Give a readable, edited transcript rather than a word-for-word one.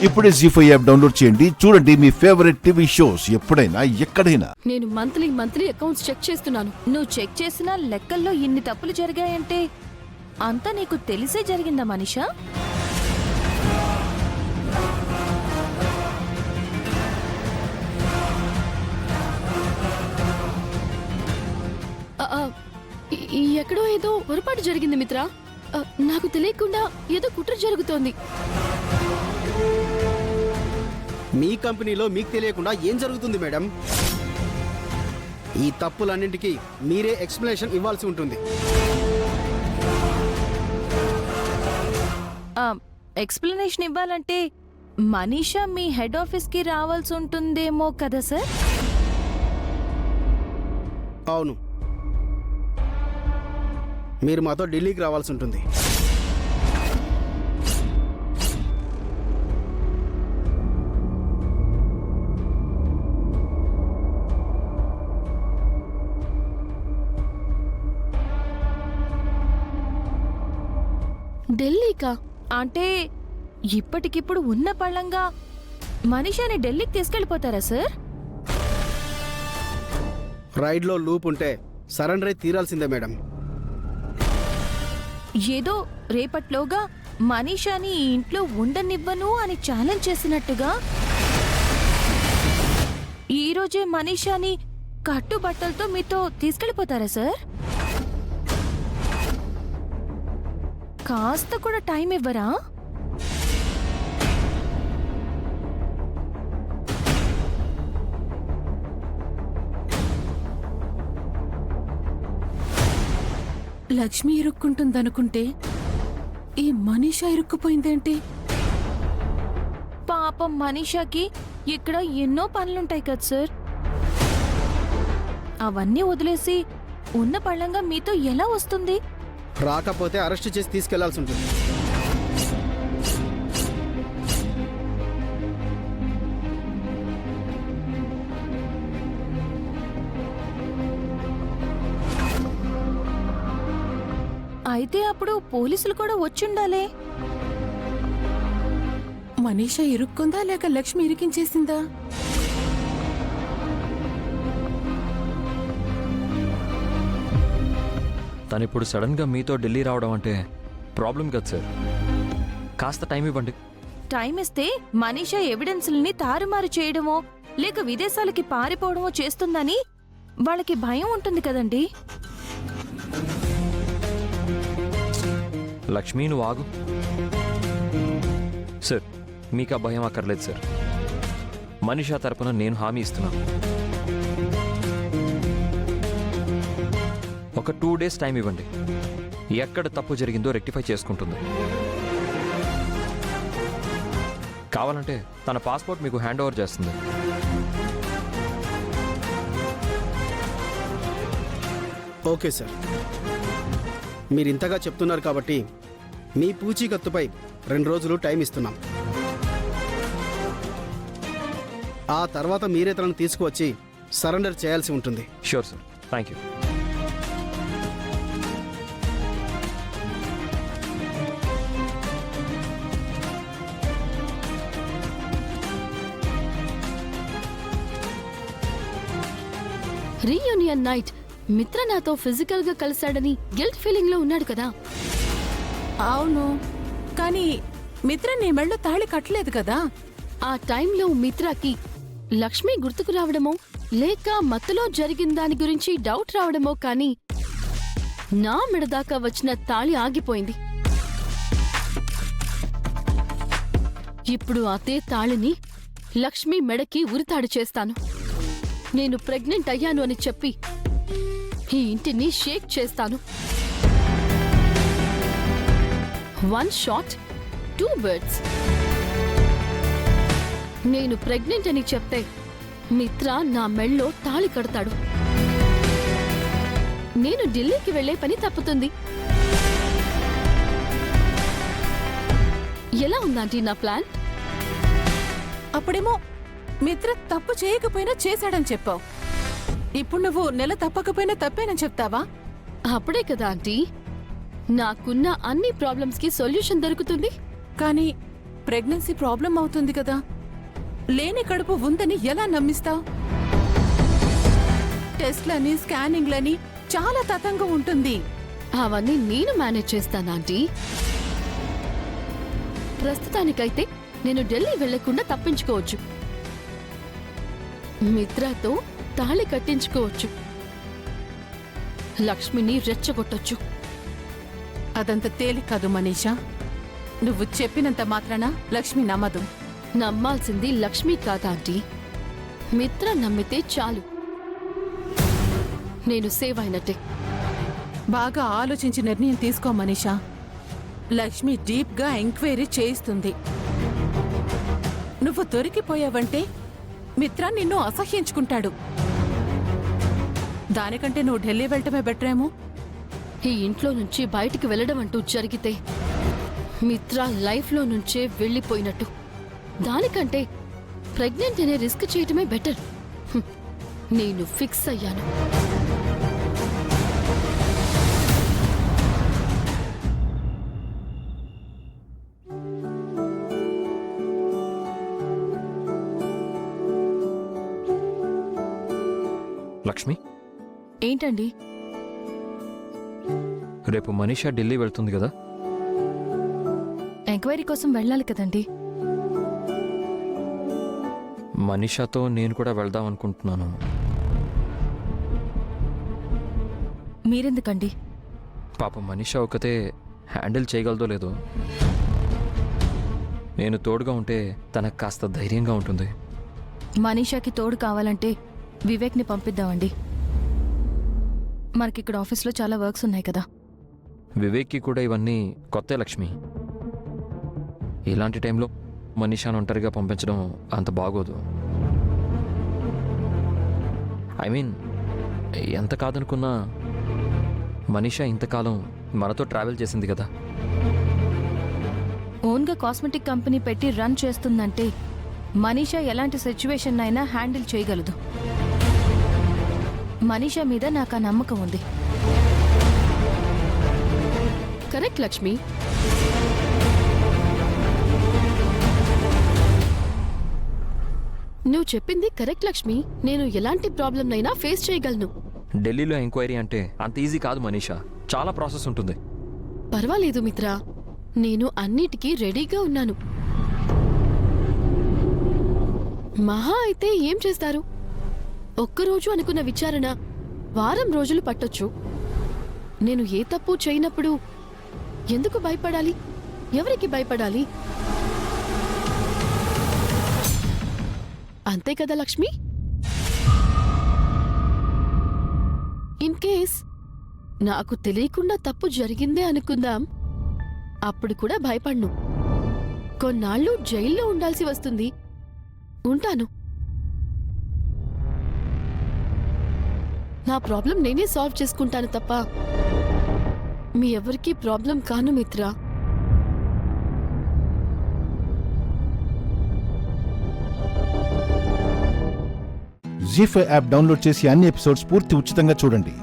ఇప్పుడే జీ5 app download చేయండి. చూడండి మీ ఫేవరెట్ టీవీ షోస్ ఎప్పుడైనా ఎక్కడైనా. నేను మంత్లీ అకౌంట్స్ చెక్ చేస్తున్నాను. నువ్వు చెక్ చేసిన లెక్కల్లో ఇన్ని తప్పులు జరిగాయంటే అంతా నీకు తెలిసే జరిగిందా మనీషా? ఎక్కడో ఏదో పొరపాటు జరిగింది మిత్రా. నాకు తెలియకుండా ఏదో కుట్ర జరుగుతోంది. మీ కంపెనీలో మీకు తెలియకుండా ఏం జరుగుతుంది మేడం? ఈ తప్పులన్నింటికీ మీరే ఎక్స్ప్లెనేషన్ ఇవ్వాల్సి ఉంటుంది. ఎక్స్ప్లెనేషన్ ఇవ్వాలంటే మనీషా మీ హెడ్ ఆఫీస్కి రావాల్సి ఉంటుందేమో కదా సార్? అవును, మీరు మాతో ఢిల్లీకి రావాల్సి ఉంటుంది. ఢిల్లీకా? అంటే ఇప్పటికిప్పుడు ఉన్న పళ్ళంగా మనీషాని ఢిల్లీకి తీసుకెళ్ళిపోతారా సార్? రైడ్లో లూప్ ఉంటే సరెండర్ అయి తీరాల్సిందే మేడం. ఏదో రేపట్లోగా మనీషాని ఈ ఇంట్లో ఉండనివ్వను అని ఛాలెంజ్ చేసినట్టుగా ఈరోజే మనీషాని కట్టుబట్టలతో మీతో తీసుకెళ్ళిపోతారా సార్? కాస్త కూడా టైం ఇవ్వరా? లక్ష్మి ఇరుక్కుంటుందనుకుంటే ఈ మనీషా ఇరుక్కుపోయిందేంటి? పాపం మనీషాకి ఇక్కడ ఎన్నో పనులుంటాయి కదా సార్. అవన్నీ వదిలేసి ఉన్న పళ్ళంగా మీతో ఎలా వస్తుంది? రాకపోతే అరెస్ట్ చేసి తీసుకెళ్లాల్సి ఉంటుంది. అయితే అప్పుడు పోలీసులు కూడా వచ్చుండాలే. మనీషా ఇరుక్కుందా లేక లక్ష్మి ఇరికించేసిందా? తనిప్పుడు సడన్ గా మీతో ఢిల్లీ రావడం అంటే ప్రాబ్లం కదా సార్. కాస్త టైం ఇవ్వండి. టైం ఇస్తే మనీషా ఎవిడెన్స్లని తారుమారు చేయడమో లేక విదేశాలకి పారిపోవడమో చేస్తుందని వాళ్ళకి భయం ఉంటుంది కదండి. లక్ష్మి నువ్వు ఆగు. సార్ మీకు ఆ భయం అక్కర్లేదు సార్. మనీషా తరపున నేను హామీ ఇస్తున్నాను. ఒక 2 days టైం ఇవ్వండి. ఎక్కడ తప్పు జరిగిందో రెక్టిఫై చేసుకుంటుంది. కావాలంటే తన పాస్పోర్ట్ మీకు హ్యాండ్ ఓవర్ చేస్తుంది. ఓకే సార్, మీరు ఇంతగా చెప్తున్నారు కాబట్టి మీ పూచీకత్తుపై 2 రోజులు టైం ఇస్తున్నాం. ఆ తర్వాత మీరే తనను తీసుకువచ్చి సరెండర్ చేయాల్సి ఉంటుంది. Sure sir, thank you. Reunion night మిత్ర నాతో ఫిజికల్ గా కలిశాడని గిల్ట్ ఫీలింగ్ లో ఉన్నాడు కదా. అవును, కానీ మిత్ర నీ మెళ్ళో తాళి కట్టలేదు కదా. ఆ టైంలో మిత్రకి లక్ష్మి గుర్తుకు రావడమో లేక మత్తులో జరిగిన దాని గురించి డౌట్ రావడమో కానీ నా మెడదాకా వచ్చిన తాళి ఆగిపోయింది. ఇప్పుడు అదే తాళిని లక్ష్మి మెడకి ఉరితాడు చేస్తాను. నేను ప్రెగ్నెంట్ అయ్యాను అని చెప్పి ఈ ఇంటిని షేక్ చేస్తాను. 1 shot 2 birds. నేను ప్రెగ్నెంట్ అని చెప్తే మిత్ర నా మెళ్ళో తాళి కడతాడు. నేను ఢిల్లీకి వెళ్లే పని తప్పుతుంది. ఎలా ఉందంటే నా ప్లాన్? అప్పుడేమో మిత్ర తప్పు చేయకపోయినా చేశాడని చెప్పావు. ఇప్పుడు నువ్వు నెల తప్పకపోయినా తప్పేనని చెప్తావా? అప్పుడే కదా ఆంటీ నాకున్న అన్ని ప్రాబ్లమ్స్ కి సొల్యూషన్ దొరుకుతుంది. కానీ ప్రెగ్నెన్సీ ప్రాబ్లం అవుతుంది కదా, లేని కడుపు ఉందని ఎలా నమ్మిస్తావు? టెస్ట్లని, స్కానింగ్లని చాలా తతంగం ఉంటుంది. అవన్నీ నేను మేనేజ్ చేస్తాను ఆంటీ. ప్రస్తుతానికైతే నేను ఢిల్లీ వెళ్లకుండా తప్పించుకోవచ్చు. మిత్రతో తాళి కట్టించుకోవచ్చు. లక్ష్మిని రెచ్చగొట్టొచ్చు. అదంత తేలిక కాదు మనీషా. నువ్వు చెప్పినంత మాత్రాన లక్ష్మి నమ్మదు. నమ్మాల్సింది లక్ష్మి కాదా ఆంటీ, మిత్ర నమ్మితే చాలు. నేను సేవ్ అయినట్టే. బాగా ఆలోచించి నిర్ణయం తీసుకో మనీషా. లక్ష్మి డీప్ గా ఎంక్వైరీ చేయిస్తుంది. నువ్వు దొరికిపోయావంటే మిత్ర నిన్ను అసహ్యించుకుంటాడు. దానికంటే నువ్వు ఢిల్లీ వెళ్ళటమే బెటరేమో. ఈ ఇంట్లో నుంచి బయటికి వెళ్ళడం అంటూ జరిగితే మిత్ర లైఫ్లో నుంచే వెళ్ళిపోయినట్టు. దానికంటే ప్రెగ్నెంట్ అనే రిస్క్ చేయటమే బెటర్. నేను ఫిక్స్ అయ్యాను. లక్ష్మి, ఏంటండి? రేపు మనీషా ఢిల్లీ వెళ్తుంది కదా? ఎంక్వైరీ కోసం వెళ్ళాలి కదండి. మనీషాతో నేను కూడా వెళ్దాం అనుకుంటున్నాను. మీరెందుకండి? పాప మనీషా ఒకతే హ్యాండిల్ చేయగలదో లేదో. నేను తోడుగా ఉంటే తనకు కాస్త ధైర్యంగా ఉంటుంది. మనీషాకి తోడు కావాలంటే వివేక్ని పంపిద్దామండి. మనకిక్కడ ఆఫీస్లో చాలా వర్క్స్ ఉన్నాయి కదా. వివేక్కి కూడా ఇవన్నీ కొత్తే లక్ష్మి. ఇలాంటి టైంలో మనీషాను ఒంటరిగా పంపించడం అంత బాగోదు. ఐ మీన్, ఎంత కాదనుకున్నా మనీషా ఇంతకాలం మనతో ట్రావెల్ చేసింది కదా. ఓన్గా కాస్మెటిక్ కంపెనీ పెట్టి రన్ చేస్తుందంటే మనీషా ఎలాంటి సిచ్యువేషన్ అయినా హ్యాండిల్ చేయగలదు. మనీషా మీద నాకు ఆ నమ్మకం ఉంది. కరెక్ట్ లక్ష్మి. నువ్వు చెప్పింది కరెక్ట్ లక్ష్మి. నేను ఎలాంటి ప్రాబ్లంనైనా ఫేస్ చేయగలను. ఢిల్లీలో ఎంక్వైరీ అంటే అంత ఈజీ కాదు మనీషా. చాలా ప్రాసెస్ ఉంటుంది. పర్వాలేదు మిత్ర, నేను అన్నిటికీ రెడీగా ఉన్నాను. మహా అయితే ఏం చేస్తారు? ఒక్కరోజు అనుకున్న విచారణ వారం రోజులు పట్టొచ్చు. నేను ఏ తప్పు చేయనప్పుడు ఎందుకు భయపడాలి? ఎవరికి భయపడాలి? అంతే కదా లక్ష్మి? ఇన్ కేస్ నాకు తెలియకుండా తప్పు జరిగిందే అనుకుందాం, అప్పుడు కూడా భయపడ్ను. కొన్నాళ్ళు జైల్లో ఉండాల్సి వస్తుంది. ఉంటాను. నా ప్రాబ్లం నేనే సాల్వ్ చేసుకుంటాను తప్ప మీ ఎవరికీ ప్రాబ్లం కాను మిత్ర. జీ5 యాప్ డౌన్లోడ్ చేసి అన్ని ఎపిసోడ్స్ పూర్తి ఉచితంగా చూడండి.